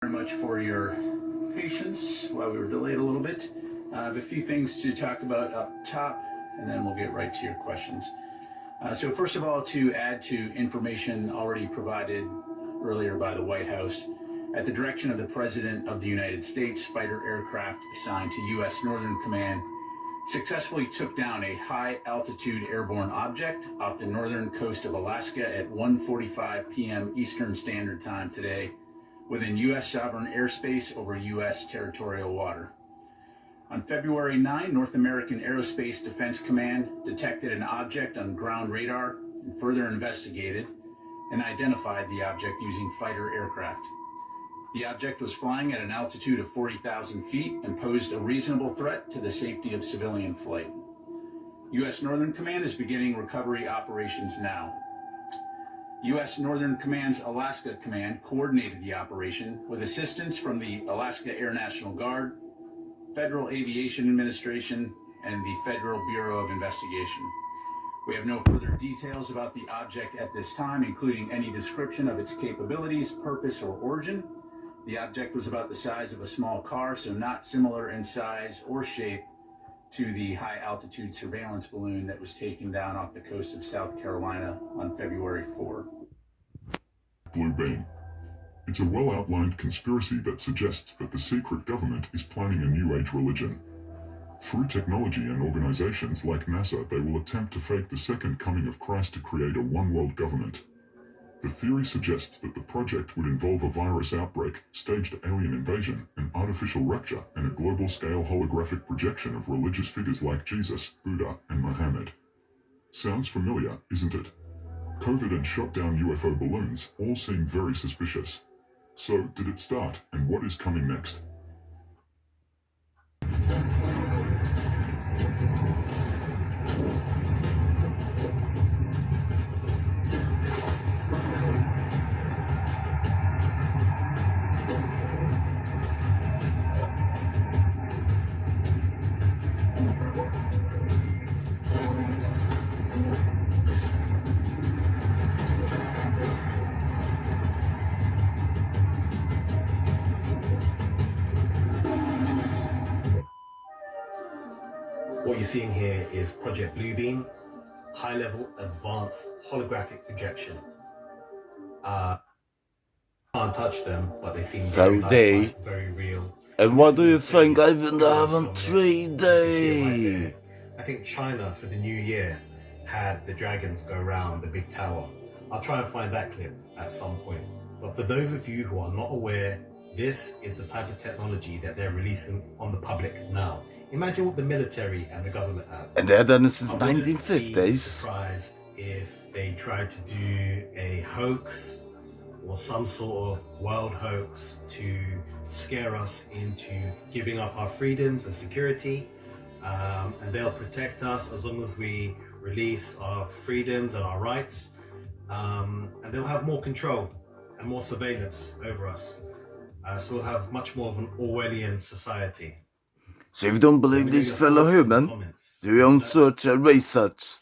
Very much for your patience while we were delayed a little bit. I have a few things to talk about up top, and then we'll get right to your questions. So first of all, to add to information already provided earlier by the White House, at the direction of the President of the United States, fighter aircraft assigned to U.S. Northern Command successfully took down a high-altitude airborne object off the northern coast of Alaska at 1:45 p.m. Eastern Standard Time today, within U.S. sovereign airspace over U.S. territorial water. On February 9, North American Aerospace Defense Command detected an object on ground radar and further investigated and identified the object using fighter aircraft. The object was flying at an altitude of 40,000 feet and posed a reasonable threat to the safety of civilian flight. U.S. Northern Command is beginning recovery operations now. U.S. Northern Command's Alaska Command coordinated the operation with assistance from the Alaska Air National Guard, Federal Aviation Administration, and the Federal Bureau of Investigation. We have no further details about the object at this time, including any description of its capabilities, purpose, or origin. The object was about the size of a small car, so not similar in size or shape to the high-altitude surveillance balloon that was taken down off the coast of South Carolina on February 4. Blue beam. It's a well-outlined conspiracy that suggests that the secret government is planning a new age religion. Through technology and organizations like NASA, they will attempt to fake the second coming of Christ to create a one-world government. The theory suggests that the project would involve a virus outbreak, staged alien invasion, an artificial rapture, and a global-scale holographic projection of religious figures like Jesus, Buddha, and Muhammad. Sounds familiar, isn't it? COVID and shot-down UFO balloons all seem very suspicious. So, did it start, and what is coming next? What you're seeing here is Project Bluebeam, high-level advanced holographic projection. Can't touch them, but they seem very lifelike, very real. And what do you think I've been having 3D? I think China for the new year had the dragons go around the big tower. I'll try and find that clip at some point. But for those of you who are not aware, this is the type of technology that they're releasing on the public now. Imagine what the military and the government have. And they're done since I wouldn't 1950s. be surprised if they tried to do a hoax or some sort of world hoax to scare us into giving up our freedoms and security. And they'll protect us as long as we release our freedoms and our rights. And they'll have more control and more surveillance over us. So we'll have much more of an Orwellian society. So if you don't believe this fellow human, do your own search and research.